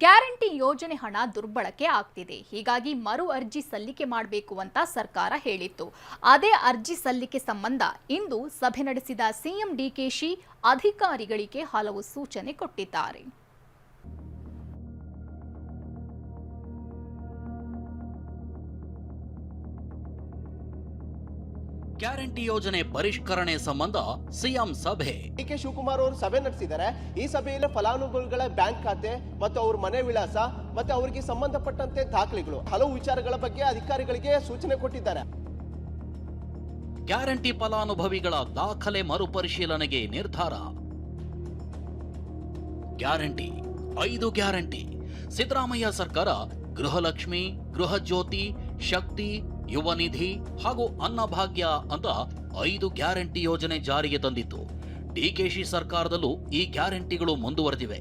Guarantee ಯೋಜನೆ ಹಣ ದುರ್ಬಳಕೆ ಆಗ್ತಿದೆ. ಹೀಗಾಗಿ ಮರು ಅರ್ಜಿ ಸಲ್ಲಿಕೆ ಮಾಡಬೇಕು ಅಂತ ಸರ್ಕಾರ ಹೇಳಿತ್ತು. ಅದೇ ಅರ್ಜಿ ಸಲ್ಲಿಕೆ ಸಂಬಂಧ ಇಂದು ಸಭೆ ನಡೆಸಿದ ಸಿಎಂ ಡಿಕೆಶಿ ಅಧಿಕಾರಿಗಳಿಗೆ ಹಲವು ಸೂಚನೆ ಕೊಟ್ಟಿದ್ದಾರೆ. ಗ್ಯಾರಂಟಿ ಯೋಜನೆ ಪರಿಷ್ಕರಣೆ ಸಂಬಂಧ ಸಿಎಂ ಸಭೆ. ಡಿಕೆ ಶಿವಕುಮಾರ್ ಅವರು ಸಭೆ ನಡೆಸಿದ್ದಾರೆ. ಈ ಸಭೆಯಲ್ಲಿ ಫಲಾನುಭವಿಗಳ ಬ್ಯಾಂಕ್ ಖಾತೆ ಮತ್ತು ಅವ್ರ ಮನೆ ವಿಳಾಸ ಮತ್ತೆ ಅವರಿಗೆ ಸಂಬಂಧಪಟ್ಟಂತೆ ದಾಖಲೆಗಳು ಹಲವು ವಿಚಾರಗಳ ಬಗ್ಗೆ ಅಧಿಕಾರಿಗಳಿಗೆ ಸೂಚನೆ ಕೊಟ್ಟಿದ್ದಾರೆ. ಗ್ಯಾರಂಟಿ ಫಲಾನುಭವಿಗಳ ದಾಖಲೆ ಮರುಪರಿಶೀಲನೆಗೆ ನಿರ್ಧಾರ. Guarantee 5 guarantee. ಸಿದ್ದರಾಮಯ್ಯ ಸರ್ಕಾರ ಗೃಹಲಕ್ಷ್ಮಿ, ಗೃಹ ಜ್ಯೋತಿ, ಶಕ್ತಿ, ಯುವ ನಿಧಿ ಹಾಗೂ ಅನ್ನಭಾಗ್ಯ ಅಂತ 5 ಗ್ಯಾರಂಟಿ ಯೋಜನೆ ಜಾರಿಗೆ ತಂದಿತ್ತು. ಡಿಕೆಶಿ ಸರ್ಕಾರದಲ್ಲೂ ಈ ಗ್ಯಾರಂಟಿಗಳು ಮುಂದುವರೆದಿವೆ.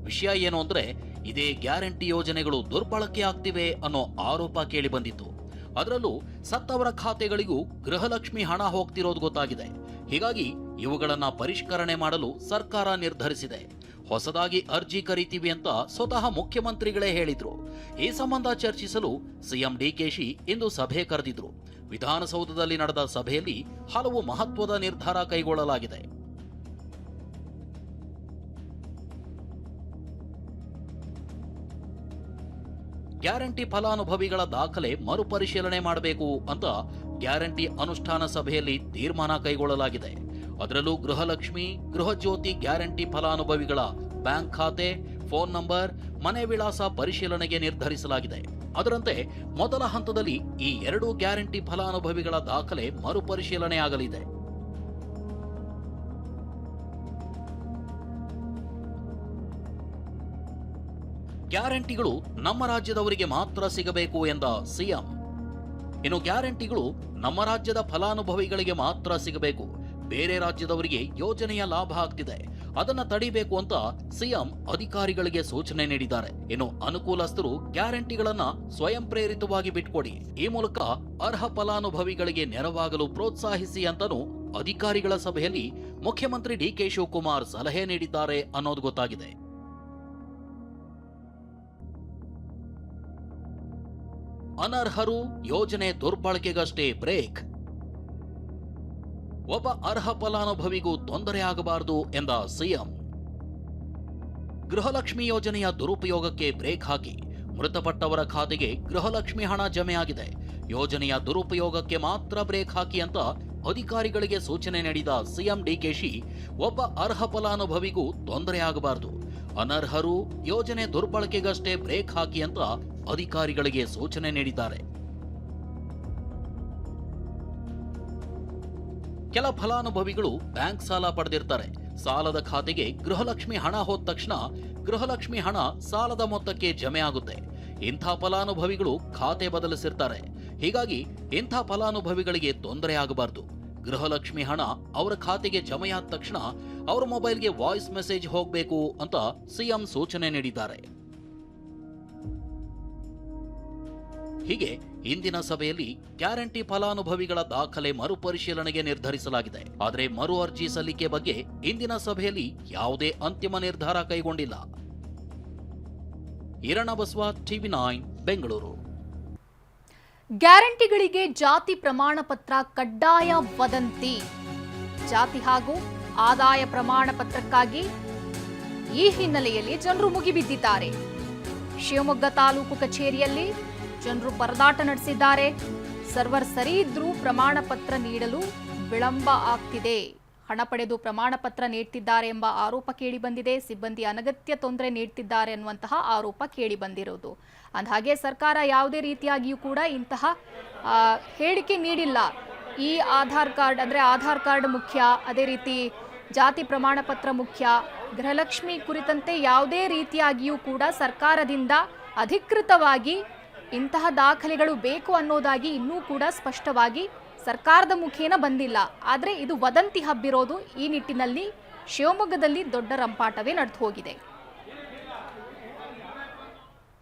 ವಿಷಯ ಏನು ಅಂದ್ರೆ ಇದೇ ಗ್ಯಾರಂಟಿ ಯೋಜನೆಗಳು ದುರ್ಬಳಕೆ ಆಗ್ತಿವೆ ಅನ್ನೋ ಆರೋಪ ಕೇಳಿ ಬಂದಿತ್ತು. ಅದರಲ್ಲೂ ಸತ್ತವರ ಖಾತೆಗಳಿಗೂ ಗೃಹಲಕ್ಷ್ಮಿ ಹಣ ಹೋಗ್ತಿರೋದು ಗೊತ್ತಾಗಿದೆ. ಹೀಗಾಗಿ ಇವುಗಳನ್ನ ಪರಿಷ್ಕರಣೆ ಮಾಡಲು ಸರ್ಕಾರ ನಿರ್ಧರಿಸಿದೆ. ಹೊಸದಾಗಿ ಅರ್ಜಿ ಕರೀತೀವಿ ಅಂತ ಸ್ವತಃ ಮುಖ್ಯಮಂತ್ರಿಗಳೇ ಹೇಳಿದ್ರು. ಈ ಸಂಬಂಧ ಚರ್ಚಿಸಲು ಸಿಎಂ ಡಿಕೆಶಿ ಇಂದು ಸಭೆ ಕರೆದಿದ್ರು. ವಿಧಾನಸೌಧದಲ್ಲಿ ನಡೆದ ಸಭೆಯಲ್ಲಿ ಹಲವು ಮಹತ್ವದ ನಿರ್ಧಾರ ಕೈಗೊಳ್ಳಲಾಗಿದೆ. ಗ್ಯಾರಂಟಿ ಫಲಾನುಭವಿಗಳ ದಾಖಲೆ ಮರುಪರಿಶೀಲನೆ ಮಾಡಬೇಕು ಅಂತ ಗ್ಯಾರಂಟಿ ಅನುಷ್ಠಾನ ಸಭೆಯಲ್ಲಿ ತೀರ್ಮಾನ ಕೈಗೊಳ್ಳಲಾಗಿದೆ. ಅದರಲ್ಲೂ ಗೃಹಲಕ್ಷ್ಮಿ, ಗೃಹ ಜ್ಯೋತಿ ಗ್ಯಾರಂಟಿ ಫಲಾನುಭವಿಗಳ ಬ್ಯಾಂಕ್ ಖಾತೆ, ಫೋನ್ ನಂಬರ್, ಮನೆ ವಿಳಾಸ ಪರಿಶೀಲನೆಗೆ ನಿರ್ಧರಿಸಲಾಗಿದೆ. ಅದರಂತೆ ಮೊದಲ ಹಂತದಲ್ಲಿ ಈ 2 ಗ್ಯಾರಂಟಿ ಫಲಾನುಭವಿಗಳ ದಾಖಲೆ ಮರುಪರಿಶೀಲನೆ ಆಗಲಿದೆ. ಗ್ಯಾರಂಟಿಗಳು ನಮ್ಮ ರಾಜ್ಯದವರಿಗೆ ಮಾತ್ರ ಸಿಗಬೇಕು ಎಂದ ಸಿಎಂ. ಇನ್ನು ಗ್ಯಾರಂಟಿಗಳು ನಮ್ಮ ರಾಜ್ಯದ ಫಲಾನುಭವಿಗಳಿಗೆ ಮಾತ್ರ ಸಿಗಬೇಕು, ಬೇರೆ ರಾಜ್ಯದವರಿಗೆ ಯೋಜನೆಯ ಲಾಭ ಆಗ್ತಿದೆ, ಅದನ್ನ ತಡಿಬೇಕು ಅಂತ ಸಿಎಂ ಅಧಿಕಾರಿಗಳಿಗೆ ಸೂಚನೆ ನೀಡಿದ್ದಾರೆ. ಇನ್ನು ಅನುಕೂಲಸ್ಥರು ಗ್ಯಾರಂಟಿಗಳನ್ನ ಸ್ವಯಂ ಪ್ರೇರಿತವಾಗಿ ಬಿಟ್ಕೊಡಿ, ಈ ಮೂಲಕ ಅರ್ಹ ಫಲಾನುಭವಿಗಳಿಗೆ ನೆರವಾಗಲು ಪ್ರೋತ್ಸಾಹಿಸಿ ಅಂತನೂ ಅಧಿಕಾರಿಗಳ ಸಭೆಯಲ್ಲಿ ಮುಖ್ಯಮಂತ್ರಿ ಡಿಕೆ ಶಿವಕುಮಾರ್ ಸಲಹೆ ನೀಡಿದ್ದಾರೆ ಅನ್ನೋದು ಗೊತ್ತಾಗಿದೆ. ಅನರ್ಹರು ಯೋಜನೆ ದುರ್ಬಳಕೆಗಷ್ಟೇ ಬ್ರೇಕ್. ಒಬ್ಬ ಅರ್ಹ ಫಲಾನುಭವಿಗೂ ತೊಂದರೆ ಆಗಬಾರದು ಎಂದ ಸಿಎಂ. ಗೃಹಲಕ್ಷ್ಮಿ ಯೋಜನೆಯ ದುರುಪಯೋಗಕ್ಕೆ ಬ್ರೇಕ್ ಹಾಕಿ ಮೃತಪಟ್ಟವರ ಖಾತೆಗೆ ಗೃಹಲಕ್ಷ್ಮಿ ಹಣ ಜಮೆಯಾಗಿದೆ. ಯೋಜನೆಯ ದುರುಪಯೋಗಕ್ಕೆ ಮಾತ್ರ ಬ್ರೇಕ್ ಹಾಕಿ ಅಂತ ಅಧಿಕಾರಿಗಳಿಗೆ ಸೂಚನೆ ನೀಡಿದ ಸಿಎಂ ಡಿಕೆಶಿ ಒಬ್ಬ ಅರ್ಹ ಫಲಾನುಭವಿಗೂ ತೊಂದರೆ ಆಗಬಾರದು, ಅನರ್ಹರು ಯೋಜನೆ ದುರ್ಬಳಕೆಗಷ್ಟೇ ಬ್ರೇಕ್ ಹಾಕಿ ಅಂತ ಅಧಿಕಾರಿಗಳಿಗೆ ಸೂಚನೆ ನೀಡಿದ್ದಾರೆ. ಕೆಲ ಫಲಾನುಭವಿಗಳು ಬ್ಯಾಂಕ್ ಸಾಲ ಪಡೆದಿರ್ತಾರೆ. ಸಾಲದ ಖಾತೆಗೆ ಗೃಹಲಕ್ಷ್ಮಿ ಹಣ ಹೋದ ತಕ್ಷಣ ಗೃಹಲಕ್ಷ್ಮಿ ಹಣ ಸಾಲದ ಮೊತ್ತಕ್ಕೆ ಜಮೆ ಆಗುತ್ತೆ. ಇಂಥ ಫಲಾನುಭವಿಗಳು ಖಾತೆ ಬದಲಿಸಿರ್ತಾರೆ. ಹೀಗಾಗಿ ಇಂಥ ಫಲಾನುಭವಿಗಳಿಗೆ ತೊಂದರೆ ಆಗಬಾರದು. ಗೃಹಲಕ್ಷ್ಮಿ ಹಣ ಅವರ ಖಾತೆಗೆ ಜಮೆಯಾದ ತಕ್ಷಣ ಅವರ ಮೊಬೈಲ್ಗೆ ವಾಯ್ಸ್ ಮೆಸೇಜ್ ಹೋಗಬೇಕು ಅಂತ ಸಿಎಂ ಸೂಚನೆ ನೀಡಿದ್ದಾರೆ. ಹೀಗೆ ಇಂದಿನ ಸಭೆಯಲ್ಲಿ ಗ್ಯಾರಂಟಿ ಫಲಾನುಭವಿಗಳ ದಾಖಲೆ ಮರುಪರಿಶೀಲನೆಗೆ ನಿರ್ಧರಿಸಲಾಗಿದೆ. ಆದರೆ ಮರು ಅರ್ಜಿ ಸಲ್ಲಿಕೆ ಬಗ್ಗೆ ಇಂದಿನ ಸಭೆಯಲ್ಲಿ ಯಾವುದೇ ಅಂತಿಮ ನಿರ್ಧಾರ ಕೈಗೊಂಡಿಲ್ಲ. ಈರಣ್ಣಬಸವ, TV9 ಬೆಂಗಳೂರು. ಗ್ಯಾರಂಟಿಗಳಿಗೆ ಜಾತಿ ಪ್ರಮಾಣ ಪತ್ರ ಕಡ್ಡಾಯ ವದಂತಿ. ಜಾತಿ ಹಾಗೂ ಆದಾಯ ಪ್ರಮಾಣ ಪತ್ರಕ್ಕಾಗಿ ಈ ಹಿನ್ನೆಲೆಯಲ್ಲಿ ಜನರು ಮುಗಿಬಿದ್ದಿದ್ದಾರೆ. ಶಿವಮೊಗ್ಗ ತಾಲೂಕು ಕಚೇರಿಯಲ್ಲಿ ಜನರು ಪರದಾಟ ನಡೆಸಿದ್ದಾರೆ. ಸರ್ವರ್ ಸರಿ ಇದ್ರೂ ಪ್ರಮಾಣ ಪತ್ರ ನೀಡಲು ವಿಳಂಬ ಆಗ್ತಿದೆ. ಹಣ ಪಡೆದು ಪ್ರಮಾಣ ಪತ್ರ ನೀಡ್ತಿದ್ದಾರೆ ಎಂಬ ಆರೋಪ ಕೇಳಿ ಬಂದಿದೆ. ಸಿಬ್ಬಂದಿ ಅನಗತ್ಯ ತೊಂದರೆ ನೀಡ್ತಿದ್ದಾರೆ ಅನ್ನುವಂತಹ ಆರೋಪ ಕೇಳಿ ಬಂದಿರೋದು. ಅಂದಹಾಗೆ ಸರ್ಕಾರ ಯಾವುದೇ ರೀತಿಯಾಗಿಯೂ ಕೂಡ ಇಂತಹ ಹೇಳಿಕೆ ನೀಡಿಲ್ಲ. ಈ ಆಧಾರ್ ಕಾರ್ಡ್ ಅಂದರೆ ಆಧಾರ್ ಕಾರ್ಡ್ ಮುಖ್ಯ, ಅದೇ ರೀತಿ ಜಾತಿ ಪ್ರಮಾಣ ಪತ್ರ ಮುಖ್ಯ, ಗೃಹಲಕ್ಷ್ಮಿ ಕುರಿತಂತೆ ಯಾವುದೇ ರೀತಿಯಾಗಿಯೂ ಕೂಡ ಸರ್ಕಾರದಿಂದ ಅಧಿಕೃತವಾಗಿ ಇಂತಹ ದಾಖಲೆಗಳು ಬೇಕು ಅನ್ನೋದಾಗಿ ಇನ್ನೂ ಕೂಡ ಸ್ಪಷ್ಟವಾಗಿ ಸರ್ಕಾರದ ಮುಖೇನ ಬಂದಿಲ್ಲ. ಆದರೆ ಇದು ವದಂತಿ ಹಬ್ಬಿರೋದು. ಈ ನಿಟ್ಟಿನಲ್ಲಿ ಶಿವಮೊಗ್ಗದಲ್ಲಿ ದೊಡ್ಡ ರಂಪಾಟವೇ ನಡೆದು ಹೋಗಿದೆ.